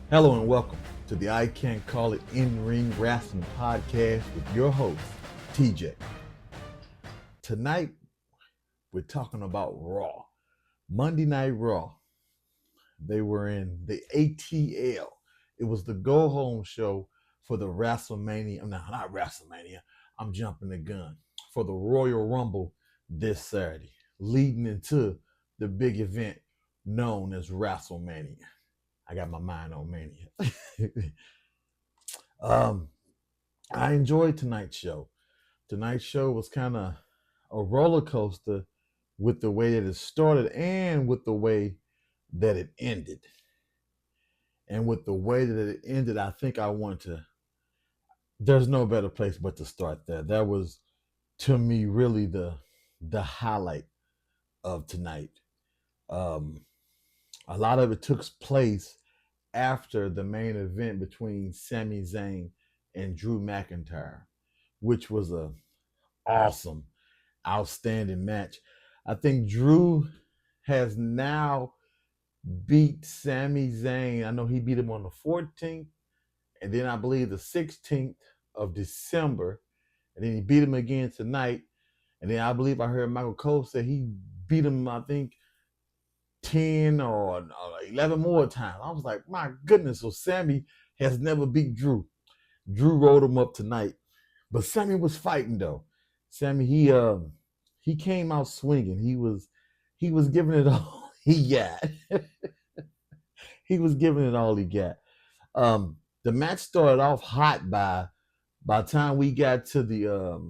Hello and welcome to the I Can't Call It In-Ring Wrestling Podcast with your host, TJ. Tonight, we're talking about Raw. Monday Night Raw. They were in the ATL. It was the go-home show for the WrestleMania. No, not WrestleMania. I'm jumping the gun. For the Royal Rumble this Saturday, leading into the big event known as WrestleMania. I got my mind on Mania. um, I enjoyed tonight's show. Tonight's show was kind of a roller coaster with the way that it started and with the way that it ended. And with the way that it ended, I think I want to. There's no better place but to start there. That was, to me, really the highlight of tonight. Um, a lot of it took place after the main event between Sami Zayn and Drew McIntyre, which was a awesome, outstanding match. I think Drew has now beat Sami Zayn. I know he beat him on the 14th, and then I believe the 16th of December, and then he beat him again tonight. And then I believe I heard Michael Cole say he beat him, I think, 10 or 11 more times. I was like, my goodness. So Sami has never beat Drew. Drew rolled him up tonight. But Sami was fighting though. Sami, he came out swinging. He was giving it all he got. He was giving it all he got. The match started off hot by the time we got to the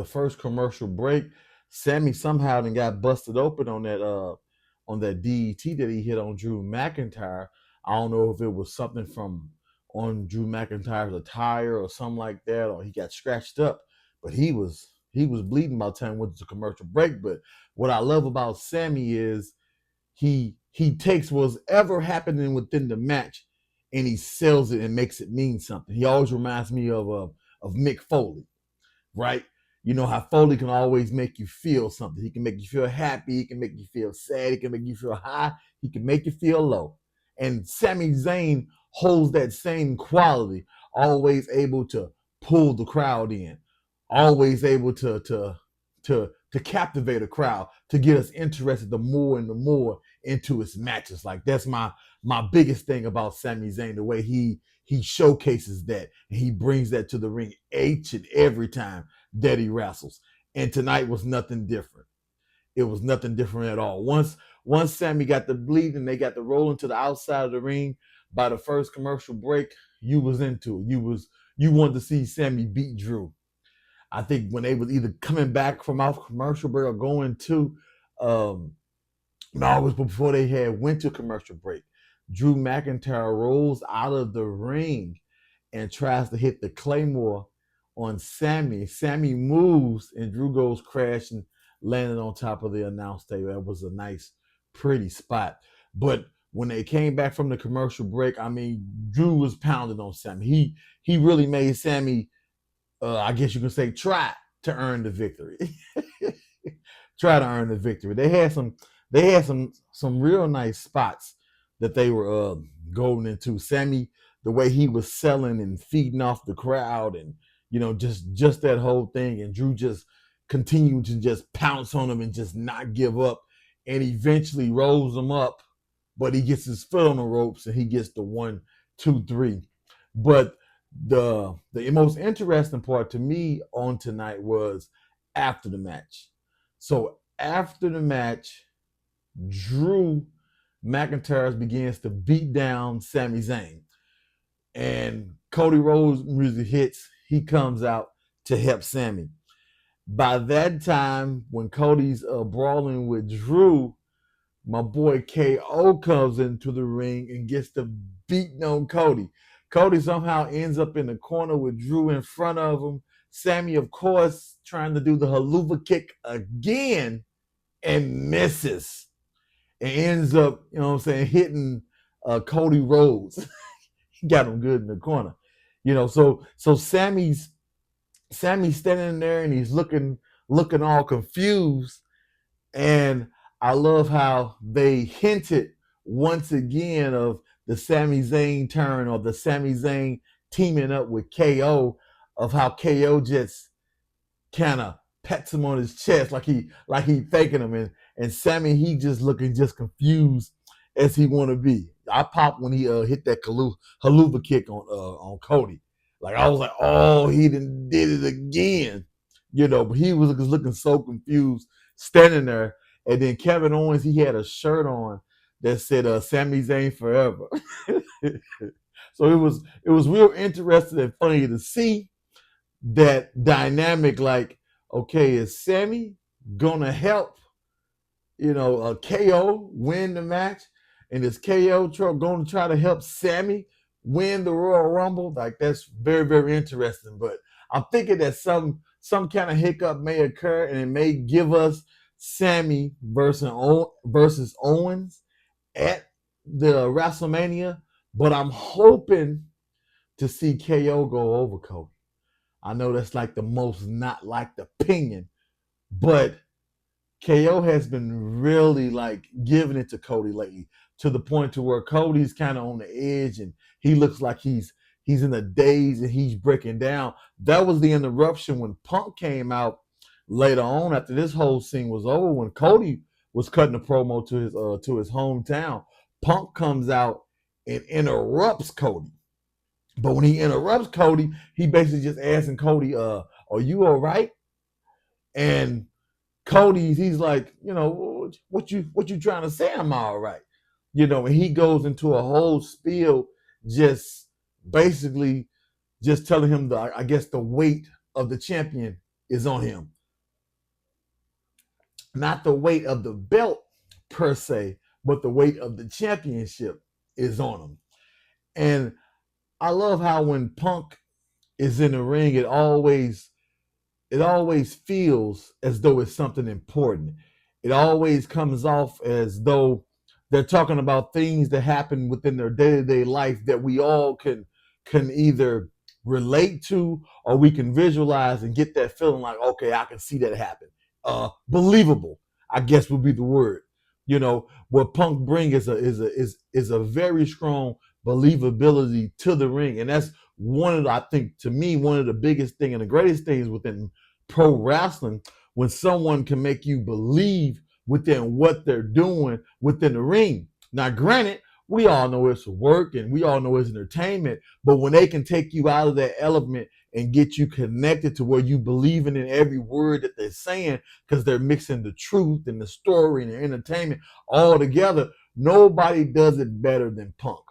first commercial break. Sami somehow then got busted open on that DET that he hit on Drew McIntyre. I don't know if it was something from on Drew McIntyre's attire or something like that, or he got scratched up. But he was bleeding by the time we went to commercial break. But what I love about Sami is he takes what's ever happening within the match and he sells it and makes it mean something. He always reminds me of Mick Foley, right? You know how Foley can always make you feel something. He can make you feel happy. He can make you feel sad. He can make you feel high. He can make you feel low. And Sami Zayn holds that same quality, always able to pull the crowd in, always able to captivate a crowd, to get us interested the more and the more into his matches. Like that's my biggest thing about Sami Zayn, the way he showcases that and he brings that to the ring each and every time that he wrestles. And tonight was nothing different. It was nothing different at all. Once Sami got the bleed and they got the rolling to the outside of the ring by the first commercial break, you was into it. You wanted to see Sami beat Drew. I think when they was either coming back from off commercial break or going to no, it was before they had went to commercial break. Drew McIntyre rolls out of the ring and tries to hit the Claymore on Sami. Sami moves and Drew goes crashing, landing on top of the announce table. That was a nice, pretty spot. But when they came back from the commercial break, I mean, Drew was pounding on Sami. He really made Sami, I guess you can say, try to earn the victory. Try to earn the victory. They had some real nice spots that they were going into. Sami, the way he was selling and feeding off the crowd, and just that whole thing, and Drew just continued to just pounce on him and just not give up, and eventually rolls him up, but he gets his foot on the ropes and he gets the 1, 2, 3. But the most interesting part to me on tonight was after the match. So after the match, Drew McIntyre begins to beat down Sami Zayn. And Cody Rhodes music hits. He comes out to help Sami. By that time, when Cody's brawling with Drew, my boy KO comes into the ring and gets the beating on Cody. Cody somehow ends up in the corner with Drew in front of him. Sami, of course, trying to do the haluva kick again and misses. And ends up, hitting Cody Rhodes. He got him good in the corner. So Sammy's standing there and he's looking all confused. And I love how they hinted once again of the Sami Zayn turn or the Sami Zayn teaming up with KO, of how KO just kind of pats him on his chest like he thanking him, and Sammy, he just looking just confused as he want to be. I popped when he hit that haluva kick on Cody. Like I was like, oh, he did it again, But he was looking so confused, standing there. And then Kevin Owens, he had a shirt on that said Sami Zayn forever. So it was real interesting and funny to see that dynamic. Like, okay, is Sammy gonna help KO win the match, and is KO going to try to help Sammy win the Royal Rumble? Like, that's very, very interesting. But I'm thinking that some kind of hiccup may occur, and it may give us Sammy versus Owens at the WrestleMania. But I'm hoping to see KO go over Cody. I know that's like the most not liked opinion, but KO has been really like giving it to Cody lately, to the point to where Cody's kind of on the edge and he looks like he's in a daze and he's breaking down. That was the interruption when Punk came out later on after this whole scene was over, when Cody was cutting a promo to his hometown. Punk comes out and interrupts Cody. But when he interrupts Cody, he basically just asking Cody, are you all right? And Cody, he's like, what you trying to say? I'm all right. And he goes into a whole spiel, just basically just telling him I guess the weight of the champion is on him. Not the weight of the belt per se, but the weight of the championship is on him. And I love how when Punk is in the ring, it always feels as though it's something important. It always comes off as though they're talking about things that happen within their day-to-day life that we all can either relate to, or we can visualize and get that feeling like, okay, I can see that happen. Believable, I guess would be the word. What Punk brings is a very strong believability to the ring, and that's I think, to me, one of the biggest thing and the greatest things within pro wrestling, when someone can make you believe within what they're doing within the ring. Now, granted, we all know it's work and we all know it's entertainment, but when they can take you out of that element and get you connected to where you believing in every word that they're saying, because they're mixing the truth and the story and the entertainment all together, nobody does it better than Punk.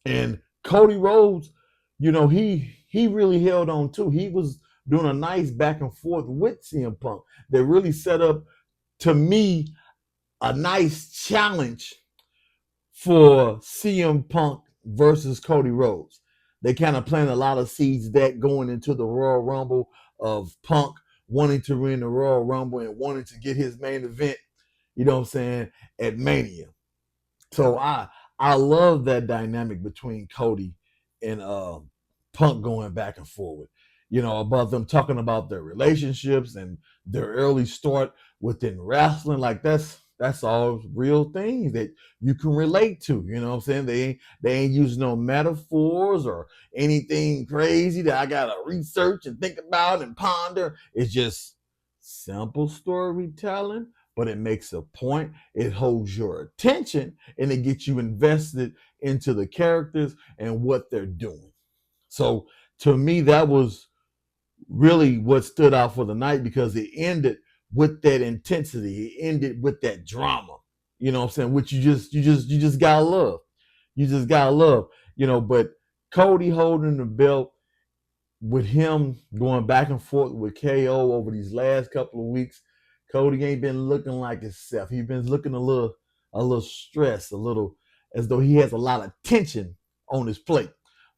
And Cody Rhodes, he really held on too. He was doing a nice back and forth with CM Punk that really set up, to me, a nice challenge for CM Punk versus Cody Rhodes. They kind of planted a lot of seeds that going into the Royal Rumble, of Punk wanting to win the Royal Rumble and wanting to get his main event, at Mania. So I love that dynamic between Cody and Punk going back and forward. About them talking about their relationships and their early start within wrestling. Like, that's all real things that you can relate to. You know what I'm saying? They ain't using no metaphors or anything crazy that I gotta research and think about and ponder. It's just simple storytelling, but it makes a point. It holds your attention and it gets you invested into the characters and what they're doing. So to me, that was really what stood out for the night, because it ended with that intensity. It ended with that drama. You know what I'm saying? Which you just gotta love. You just gotta love. But Cody holding the belt, with him going back and forth with KO over these last couple of weeks, Cody ain't been looking like himself. He's been looking a little stressed, a little as though he has a lot of tension on his plate.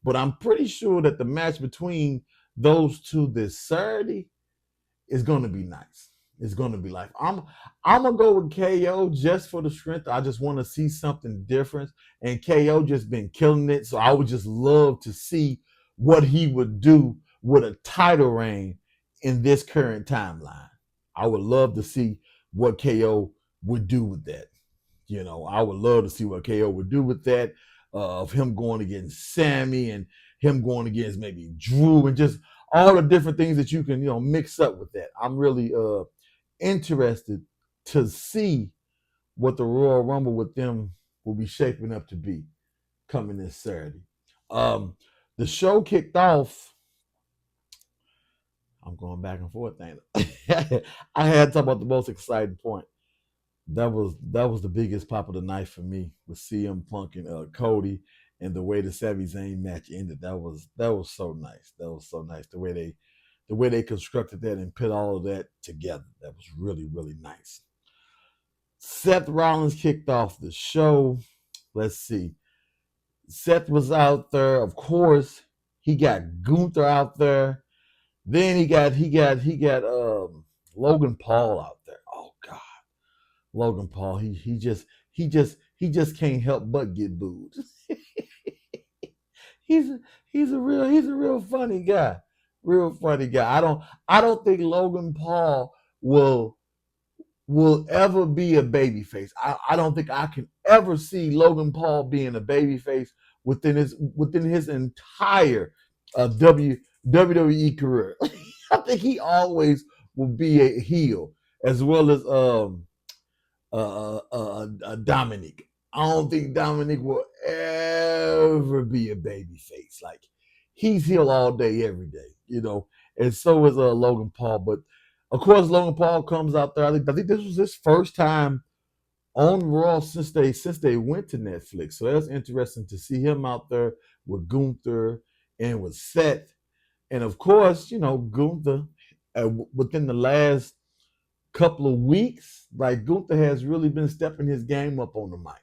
But I'm pretty sure that the match between those two this Saturday is going to be nice. It's going to be life. I'm gonna go with KO just for the strength. I just want to see something different, and KO just been killing it. So I would just love to see what he would do with a title reign in this current timeline. I would love to see what KO would do with that. I would love to see what KO would do with that. of him going against Sammy and him going against maybe Drew and just all the different things that you can mix up with that. I'm really interested to see what the Royal Rumble with them will be shaping up to be coming this Saturday. Um, the show kicked off. I'm going back and forth, thing. I had to talk about the most exciting point. That was the biggest pop of the night for me with CM Punk and Cody, and the way the Sami Zayn match ended. That was so nice. That was so nice the way they constructed that and put all of that together. That was really really nice. Seth Rollins kicked off the show. Let's see. Seth was out there, of course. He got Gunther out there. Then he got Logan Paul out there. Oh God, Logan Paul. He just can't help but get booed. he's he's a real funny guy. Real funny guy. I don't think Logan Paul will ever be a babyface. I don't think I can ever see Logan Paul being a babyface within his entire WWE career. I think he always will be a heel, as well as Dominic. I don't think Dominic will ever be a babyface. Like, he's heel all day, every day, and so is Logan Paul. But of course, Logan Paul comes out there. I think this was his first time on Raw since they went to Netflix. So that's interesting to see him out there with Gunther and with Seth. And of course, Gunther, within the last couple of weeks, like, Gunther has really been stepping his game up on the mic.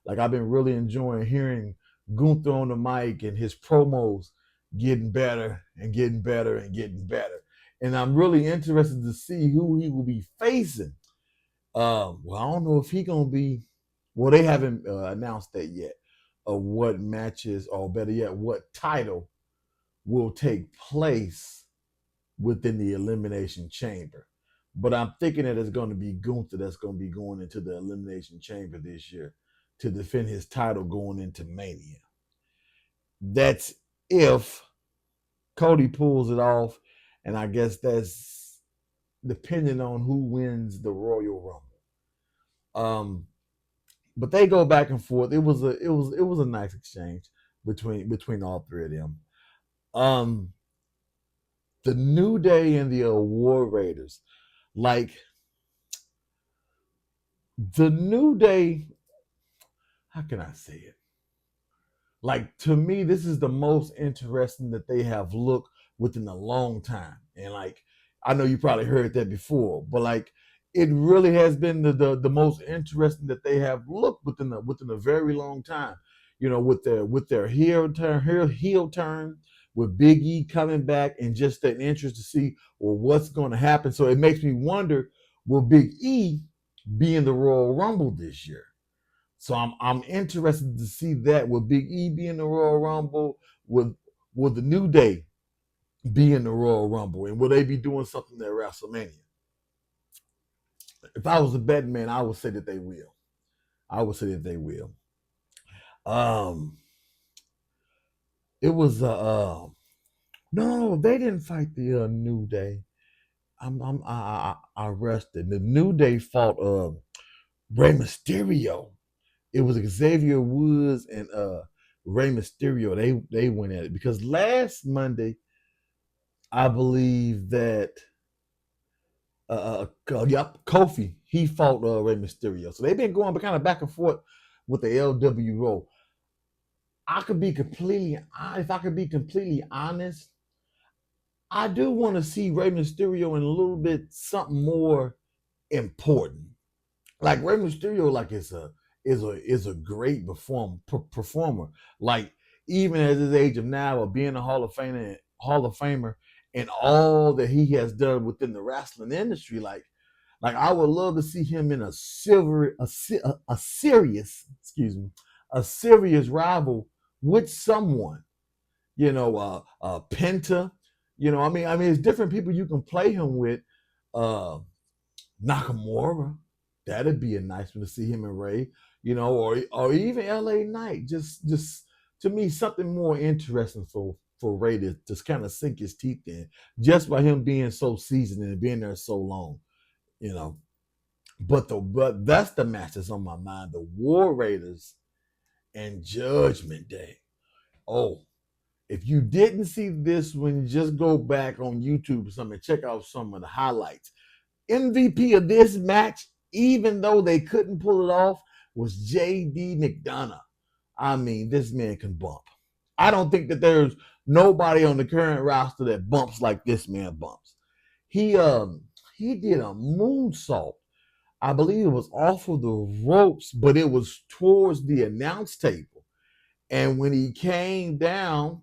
Like, I've been really enjoying hearing Gunther on the mic and his promos getting better and getting better and getting better. And I'm really interested to see who he will be facing. Well, I don't know if he gonna be. Well, they haven't announced that yet. Of what matches, or better yet, what title will take place within the Elimination Chamber. But I'm thinking that it's going to be Gunther that's going to be going into the Elimination Chamber this year to defend his title going into Mania. That's if Cody pulls it off, and I guess that's depending on who wins the Royal Rumble. But they go back and forth. It was a nice exchange between all three of them. Um, the New Day and the War Raiders, like, the New Day. How can I say it? Like, to me, this is the most interesting that they have looked within a long time. And, like, I know you probably heard that before, but, like, it really has been the most interesting that they have looked within a very long time. With their heel turn, with Big E coming back, and just that interest to see, well, what's going to happen. So it makes me wonder, will Big E be in the Royal Rumble this year? So I'm interested to see that. Will Big E be in the Royal Rumble? Will the New Day be in the Royal Rumble? And will they be doing something at WrestleMania? If I was a betting man, I would say that they will. I would say that they will. Um, it was no, they didn't fight the New Day. I rested. The New Day fought Rey Mysterio. It was Xavier Woods and Rey Mysterio. They went at it because last Monday, I believe that Kofi, he fought Rey Mysterio. So they've been going kind of back and forth with the LWO. If I could be completely honest, I do want to see Rey Mysterio in a little bit something more important. Like, Rey Mysterio, like, is a great performer. Like, even at his age of now, of being a Hall of Famer, and all that he has done within the wrestling industry, like I would love to see him in a serious rival with someone. Penta. I mean, it's different people you can play him with. Uh, Nakamura, that'd be a nice one to see him and Ray. or even LA Knight. Just to me, something more interesting for Ray to just kind of sink his teeth in, just by him being so seasoned and being there so long, you know. But that's the match that's on my mind: the War Raiders and Judgment Day. Oh, if you didn't see this one, just go back on YouTube or something and check out some of the highlights. MVP of this match, even though they couldn't pull it off, was JD McDonough. I mean, this man can bump. I don't think that there's nobody on the current roster that bumps like this man bumps. He he did a moonsault. I believe it was off of the ropes, but it was towards the announce table. And when he came down,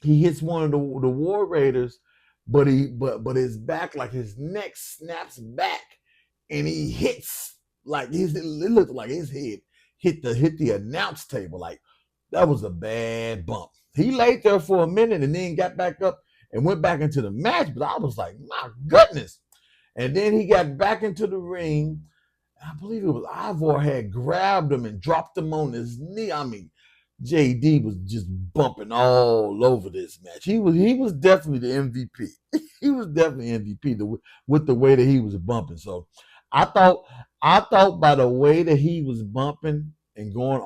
he hits one of the War Raiders, but his back, like his neck snaps back, and he hits like it looked like his head hit the announce table. Like that was a bad bump. He laid there for a minute and then got back up and went back into the match. But I was like, my goodness. And then he got back into the ring. I believe it was Ivor had grabbed him and dropped him on his knee. I mean, JD was just bumping all over this match. He was definitely the MVP. He was definitely MVP with the way that he was bumping. So I thought I thought by the way that he was bumping and going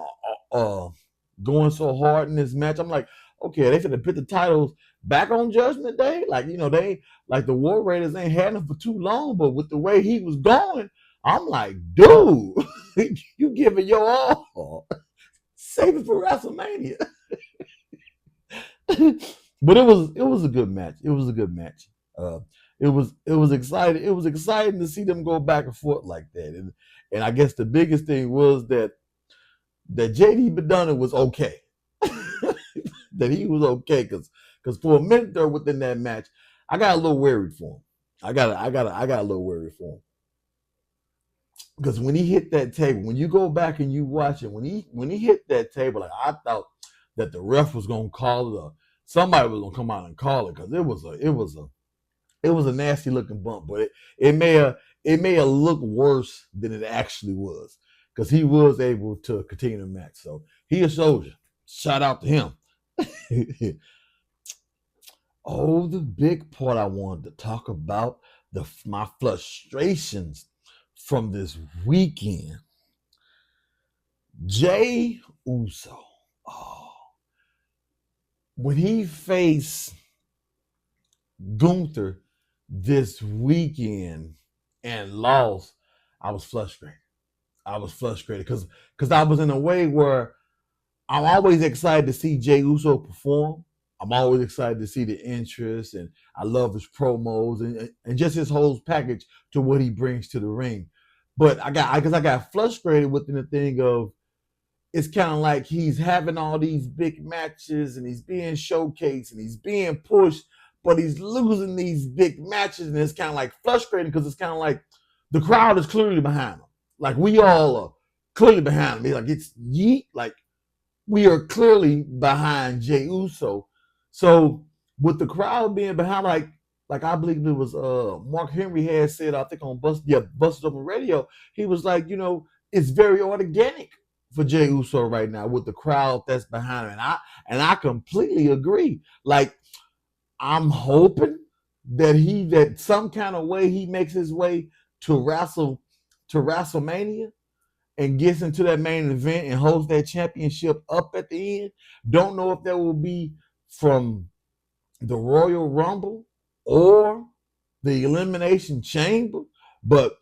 so hard in this match, I'm like, okay, they should have put the titles back on Judgment Day. Like, they like the War Raiders ain't had them for too long, but with the way he was going, I'm like, dude, you giving your all. Save it for WrestleMania. But it was a good match. It was a good match. It was exciting. It was exciting to see them go back and forth like that. And I guess the biggest thing was that JD McDonough was okay. That he was okay because for a minute there within that match, I got a little worried for him. I got a little worried for him. Because when he hit that table, when you go back and you watch it, when he hit that table, like I thought that the ref was gonna call it, somebody was gonna come out and call it because it was a nasty looking bump, but it may have looked worse than it actually was because he was able to continue the match. So he a soldier. Shout out to him. Oh, the big part I wanted to talk about my frustrations from this weekend. Jay Uso. Oh, when he faced Gunther this weekend and lost, I was frustrated. I was frustrated because I was in a way where I'm always excited to see Jay Uso perform. I'm always excited to see the interest, and I love his promos and just his whole package to what he brings to the ring. But I got frustrated with the thing of it's kind of like he's having all these big matches and he's being showcased and he's being pushed, but he's losing these big matches, and it's kind of like frustrating because it's kind of like the crowd is clearly behind him. Like we all are clearly behind him. He's like it's yeet, like we are clearly behind Jey Uso. So with the crowd being behind, like I believe it was Mark Henry had said, I think on Busted Open Radio, he was like, it's very organic for Jey Uso right now with the crowd that's behind him. And I completely agree. Like I'm hoping that some kind of way he makes his way to WrestleMania and gets into that main event and holds that championship up at the end. Don't know if that will be from the Royal Rumble or the Elimination Chamber, but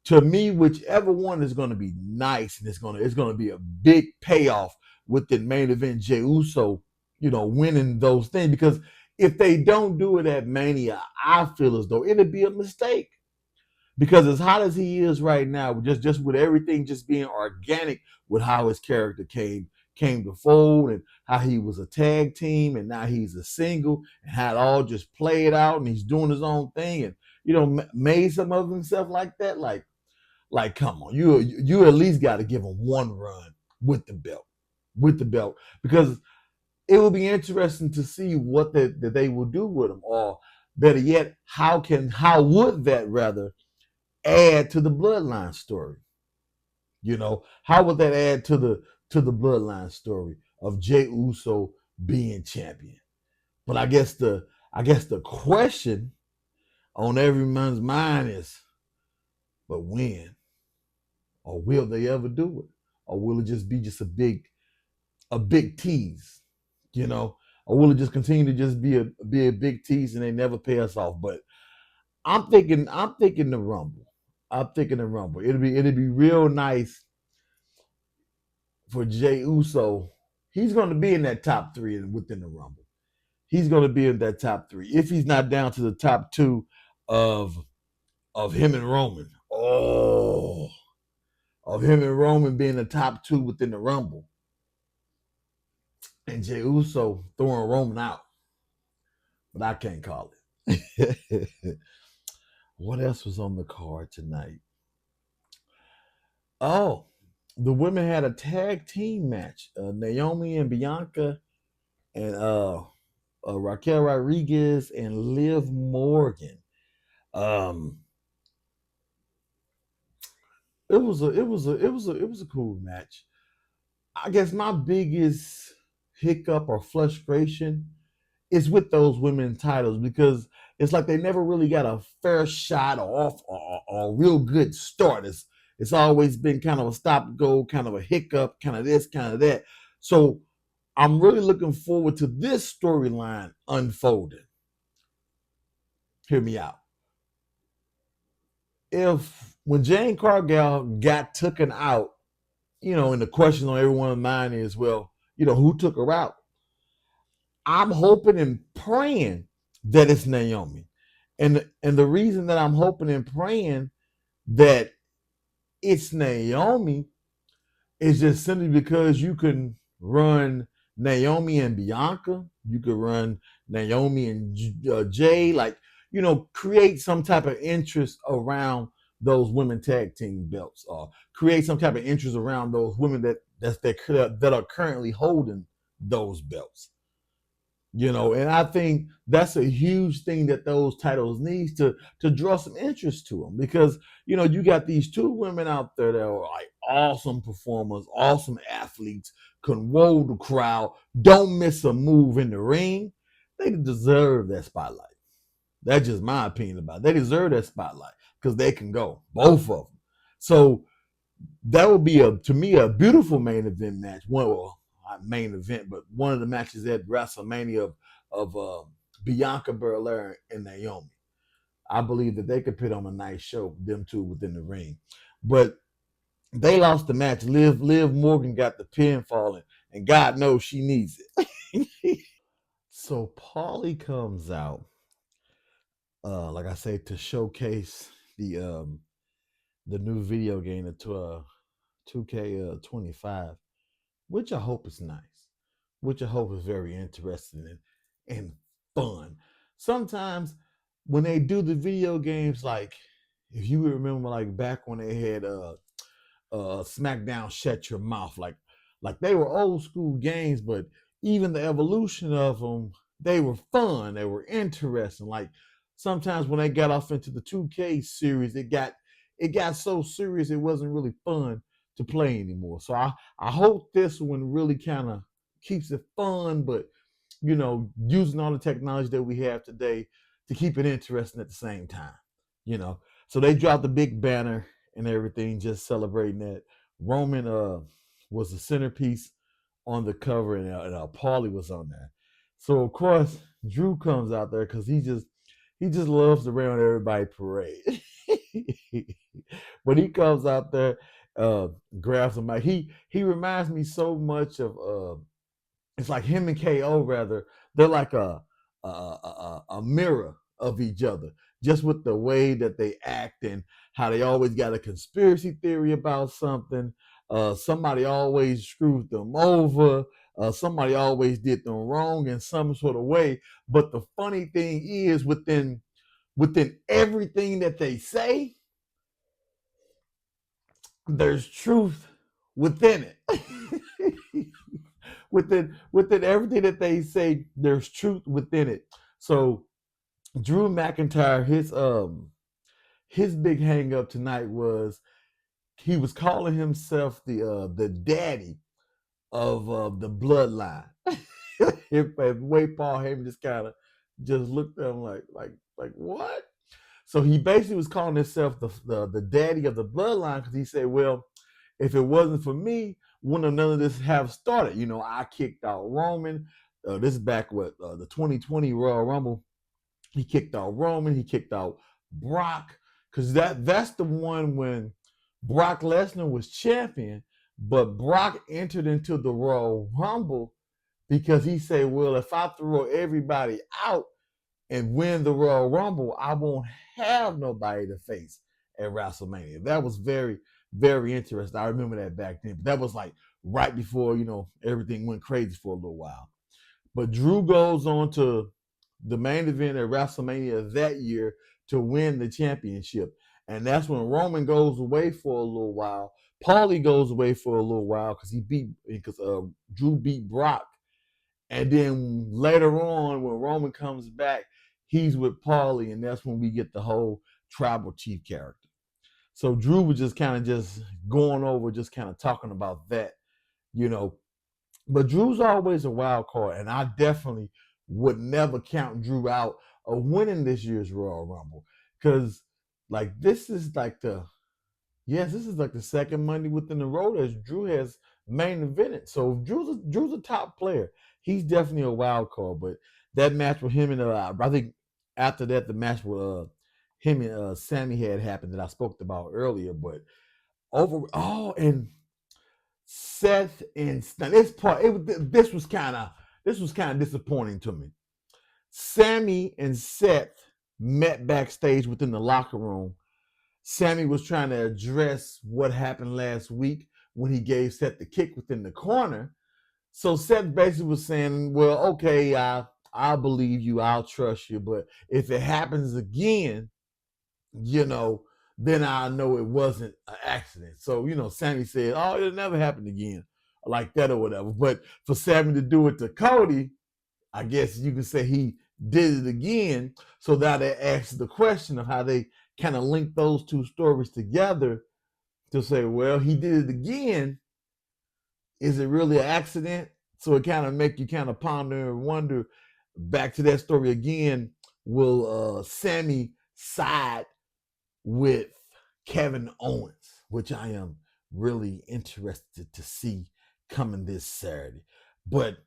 to me, whichever one is going to be nice, and it's going to be a big payoff with the main event Jey Uso, winning those things. Because if they don't do it at Mania, I feel as though it'd be a mistake. Because as hot as he is right now, just with everything just being organic with how his character came to fold and how he was a tag team and now he's a single and how it all just played out and he's doing his own thing and made some of himself like that. Like come on, you at least got to give him one run with the belt because it will be interesting to see what that they will do with him, or better yet, how would that rather add to the bloodline story. How would that add to the bloodline story of Jey Uso being champion? But I guess the question on everyone's mind is, but when, or will they ever do it, or will it just be just a big tease, or will it just continue to just be a big tease and they never pay us off? But I'm thinking the Rumble. I'm thinking the Rumble. It'd be real nice for Jey Uso. He's going to be in that top three within the Rumble. He's going to be in that top three if he's not down to the top two of of him and Roman. Oh, of him and Roman being the top two within the Rumble, and Jey Uso throwing Roman out. But I can't call it. What else was on the card tonight? Oh, the women had a tag team match. Naomi and Bianca and Raquel Rodriguez and Liv Morgan. Um, it was a cool match. I guess my biggest hiccup or frustration is with those women titles because it's like they never really got a fair shot or off or a real good start. It's always been kind of a stop and go, kind of a hiccup, kind of this, kind of that. So I'm really looking forward to this storyline unfolding. Hear me out. If when Jane Cargill got taken out, and the question on everyone's mind is, well, who took her out? I'm hoping and praying that it's Naomi. And the reason that I'm hoping and praying that it's Naomi is just simply because you can run Naomi and Bianca, you could run Naomi and Jay, like, create some type of interest around those women tag team belts, or create some type of interest around those women that are currently holding those belts. And I think that's a huge thing that those titles needs to draw some interest to them, because you got these two women out there that are like awesome performers, awesome athletes, can roll the crowd, don't miss a move in the ring. They deserve that spotlight. That's just my opinion about it. They deserve that spotlight because they can go, both of them. So that would be, to me, a beautiful main event match. Well, not main event, but one of the matches at WrestleMania of Bianca Belair and Naomi. I believe that they could put on a nice show, them two within the ring. But they lost the match. Liv Morgan got the pinfall, and God knows she needs it. So Paulie comes out, like I say, to showcase the new video game, the 2K25, which I hope is nice, which I hope is very interesting and fun. Sometimes when they do the video games, like if you remember, like back when they had SmackDown Shut Your Mouth, like they were old school games, but even the evolution of them, they were fun, they were interesting. Like sometimes when they got off into the 2K series, it got so serious it wasn't really fun to play anymore. So I hope this one really kind of keeps it fun, but using all the technology that we have today to keep it interesting at the same time. You know, so they dropped the big banner and everything, just celebrating that. Roman was the centerpiece on the cover, and Paulie was on there. So of course Drew comes out there because he just loves to rain on everybody parade. But he comes out there, grabs a mic. He reminds me so much of it's like him and KO, rather. They're like a mirror of each other, just with the way that they act and how they always got a conspiracy theory about something. Somebody always screwed them over. Somebody always did them wrong in some sort of way. But the funny thing is, within everything that they say, there's truth within it. within everything that they say, there's truth within it. So Drew McIntyre, his big hang up tonight was he was calling himself the daddy of the bloodline. The way Paul Heyman just kind of just looked at him like what? So he basically was calling himself the daddy of the bloodline because he said, well, if it wasn't for me, wouldn't none of this have started. You know, I kicked out Roman. This is back with the 2020 Royal Rumble. He kicked out Roman. He kicked out Brock because that's the one when Brock Lesnar was champion, but Brock entered into the Royal Rumble because he said, well, if I throw everybody out and win the Royal Rumble, I won't have nobody to face at WrestleMania. That was very, very interesting. I remember that back then. But that was like right before, everything went crazy for a little while. But Drew goes on to the main event at WrestleMania that year to win the championship. And that's when Roman goes away for a little while. Paulie goes away for a little while because Drew beat Brock. And then later on, when Roman comes back, he's with Paulie, and that's when we get the whole tribal chief character. So Drew was just kind of just going over, just kind of talking about that, But Drew's always a wild card, and I definitely would never count Drew out of winning this year's Royal Rumble. Because, this is like the second Monday within the row that Drew has main evented. So Drew's a top player. He's definitely a wild card. But that match with him and I think after that the match with him and Sammy had happened that I spoke about earlier. But and Seth and this was kind of disappointing to me. Sammy and Seth met backstage within the locker room. Sammy was trying to address what happened last week when he gave Seth the kick within the corner. So Seth basically was saying, well, okay, I'll believe you, I'll trust you, but if it happens again, then I know it wasn't an accident. So, Sammy said, oh, it'll never happen again, like that or whatever. But for Sammy to do it to Cody, I guess you could say he did it again. So now they asked the question of how they kind of link those two stories together to say, well, he did it again. Is it really an accident? So it kind of make you kind of ponder and wonder back to that story again. Will Sammy side with Kevin Owens, which I am really interested to see coming this Saturday. But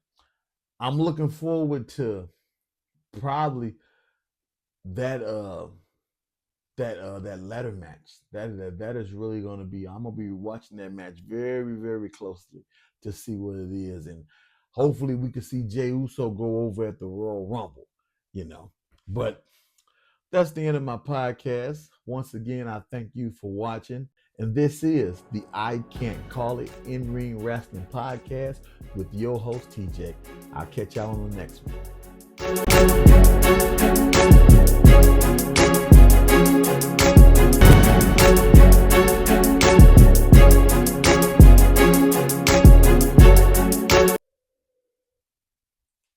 I'm looking forward to probably that ladder match. That is really going to be. I'm gonna be watching that match very, very closely to see what it is, and hopefully we can see Jey Uso go over at the Royal Rumble. But that's the end of my podcast. Once again, I thank you for watching, and this is the I Can't Call It In-Ring Wrestling Podcast with your host TJ. I'll catch y'all on the next one.